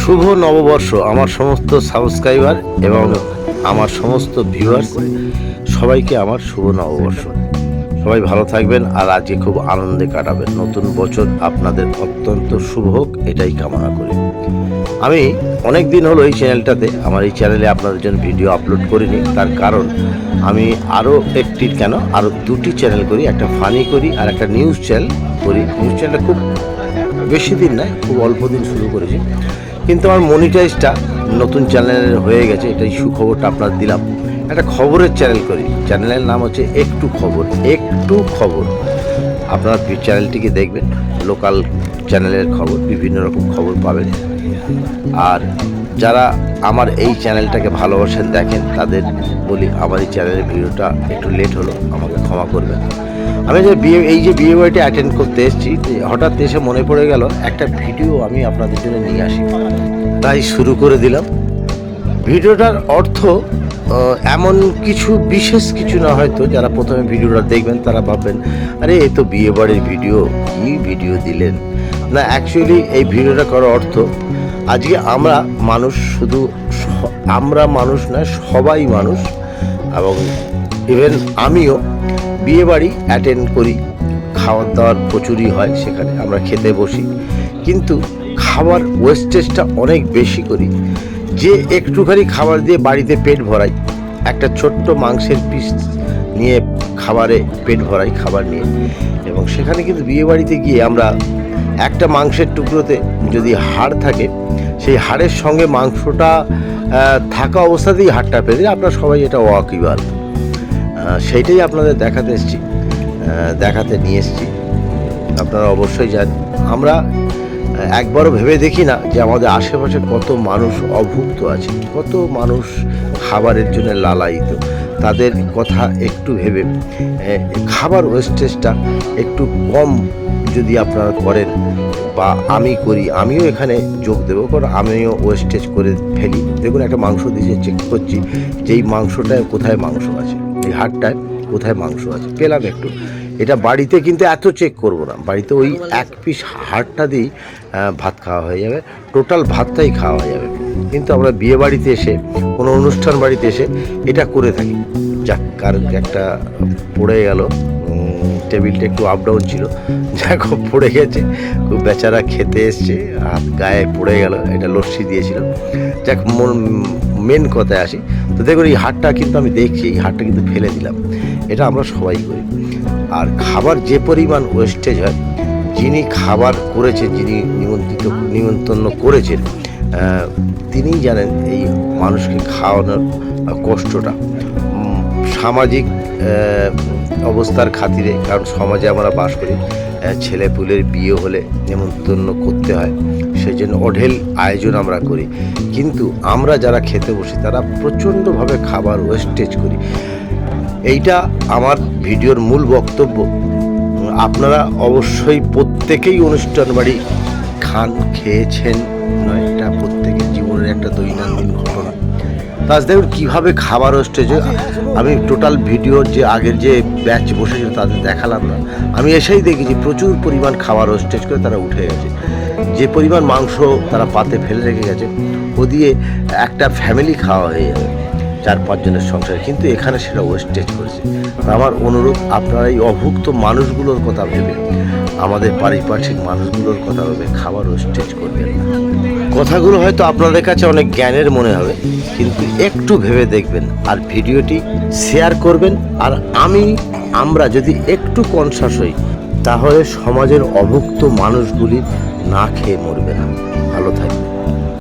শুভ নববর্ষ আমার সমস্ত সাবস্ক্রাইবার এবং আমার সমস্ত ভিউয়ার্স সবাইকে আমার শুভ নববর্ষ। সবাই ভালো থাকবেন আর আজকে খুব আনন্দে কাটাবেন। নতুন বছর আপনাদের অত্যন্ত শুভ হোক এটাই কামনা করি। আমি অনেক দিন হলো এই চ্যানেলটাতে আমার এই চ্যানেলে আপনাদের জন্য ভিডিও আপলোড করিনি, তার কারণ আমি আরও দুটি চ্যানেল করি, একটা ফানি করি আর একটা নিউজ চ্যানেল করি। নিউজ চ্যানেলটা খুব বেশি দিন নয়, খুব অল্প দিন শুরু করেছি, কিন্তু আমার মনিটাইজটা নতুন চ্যানেলের হয়ে গেছে। এটাই সুখবরটা আপনার দিলাম। একটা খবরের চ্যানেল করি, চ্যানেলের নাম হচ্ছে একটু খবর। আপনারা চ্যানেলটিকে দেখবেন, লোকাল চ্যানেলের খবর, বিভিন্ন রকম খবর পাবেন। আর যারা আমার এই চ্যানেলটাকে ভালোবাসেন, দেখেন, তাদের বলি আমার এই চ্যানেলের ভিডিওটা একটু লেট হলো, আমাকে ক্ষমা করবেন। আমি যে বিয়ে বাড়িটা অ্যাটেন্ড করতে এসেছি, হঠাৎ এসে মনে পড়ে গেল একটা ভিডিও আমি আপনাদের জন্য নিয়ে আসি, তাই শুরু করে দিলাম। ভিডিওটার অর্থ এমন কিছু বিশেষ কিছু না, হয়তো যারা প্রথমে ভিডিওটা দেখবেন তারা ভাববেন আরে এ তো বিয়ে বাড়ির ভিডিও, কী ভিডিও দিলেন না। অ্যাকচুয়ালি এই ভিডিওটা করার অর্থ, আজকে আমরা মানুষ নয়, সবাই মানুষ, এবং ইভেন আমিও বিয়ে বাড়ি অ্যাটেন্ড করি। খাওয়ার দাওয়ার প্রচুরই হয়, সেখানে আমরা খেতে বসি, কিন্তু খাবার ওয়েস্টেজটা অনেক বেশি করি। যে একটুখানি খাবার দিয়ে বাড়িতে পেট ভরাই, একটা ছোট্ট মাংসের পিস নিয়ে খাবারে পেট ভরাই খাবার নিয়ে, এবং সেখানে কিন্তু বিয়ে বাড়িতে গিয়ে আমরা একটা মাংসের টুকরোতে যদি হাড় থাকে, সেই হাড়ের সঙ্গে মাংসটা থাকা অবস্থাতেই হাড়টা পেয়ে দিলে আপনারা সবাই এটা ওয়াকিবহাল। সেইটাই আপনাদের দেখাতে নিয়ে এসেছি। আপনারা অবশ্যই জানেন, আমরা একবারও ভেবে দেখি না যে আমাদের আশেপাশে কত মানুষ অভুক্ত আছে, কত মানুষ খাবারের জন্য লালায়িত। তাদের কথা একটু ভেবে খাবার ওয়েস্টেজটা একটু কম যদি আপনারা করেন, বা আমি করি, আমিও এখানে যোগ দেবো, কারণ আমিও ওয়েস্টেজ করে ফেলি। দেখুন, একটা মাংস দিয়ে চেক করছি যেই মাংসটায় কোথায় মাংস আছে, এই হাড়টায় কোথায় মাংস আছে, পেলাম একটু। এটা বাড়িতে কিন্তু এত চেক করব না, বাড়িতে ওই এক পিস হাড়টা দিয়েই ভাত খাওয়া হয়ে যাবে, টোটাল ভাতটাই খাওয়া হয়ে যাবে। কিন্তু আমরা বিয়ে বাড়িতে এসে, কোনো অনুষ্ঠান বাড়িতে এসে এটা করে থাকি। যাক, কারণ একটা পড়ে গেল, টেবিলটা একটু আপ ডাউন ছিল, যাক পড়ে গেছে, খুব বেচারা খেতে এসছে, হাত গায়ে পড়ে গেল, এটা লস্যি দিয়েছিল। যাক, মেন কথায় আসি। তো দেখুন, এই হাড়টা কিন্তু আমি দেখছি, এই হাড়টা কিন্তু ফেলে দিলাম, এটা আমরা সবাই করি। আর খাবার যে পরিমাণ ওয়েস্টেজ হয়, যিনি খাবার করেছেন, যিনি নিমন্ত্রণ করেছেন, তিনিই জানেন এই মানুষকে খাওয়ানোর কষ্টটা। সামাজিক অবস্থার খাতিরে, কারণ সমাজে আমরা বাস করি, ছেলে পুলের বিয়ে হলে নিমন্ত্রণ করতে হয়, সেই জন্য অঢেল আয়োজন আমরা করি। কিন্তু আমরা যারা খেতে বসি তারা প্রচণ্ডভাবে খাবার ওয়েস্টেজ করি। এইটা আমার ভিডিওর মূল বক্তব্য। আপনারা অবশ্যই প্রত্যেকেই অনুষ্ঠান বাড়ি খেয়েছেন নয়, এটা প্রত্যেকের জীবনের একটা দৈনন্দিন ঘটনা। তাজ দেখুন কীভাবে খাবার ওয়েস্টেজ। আমি টোটাল ভিডিওর যে আগের যে ব্যাচ বসেছিল তাদের দেখালাম না, আমি এসেই দেখেছি প্রচুর পরিমাণ খাবার ওয়েস্টেজ করে তারা উঠে গেছে। যে পরিমাণ মাংস তারা পাতে ফেলে রেখে গেছে, ও দিয়ে একটা ফ্যামিলি খাওয়া হয়ে যাবে, 4-5 জনের সংসারে, কিন্তু এখানে সেটা ওয়েস্টেজ করেছে। আমার অনুরোধ, আপনারা এই অভুক্ত মানুষগুলোর কথা ভেবে, আমাদের পারিপার্শ্বিক মানুষগুলোর কথা ভেবে খাবার ওয়েস্টেজ করবেন। কথাগুলো হয়তো আপনাদের কাছে অনেক জ্ঞানের মনে হবে, কিন্তু একটু ভেবে দেখবেন আর ভিডিওটি শেয়ার করবেন। আর আমরা যদি একটু কনসাস হই, তাহলে সমাজের অভুক্ত মানুষগুলি না খেয়ে মরবে না। ভালো থাকবে।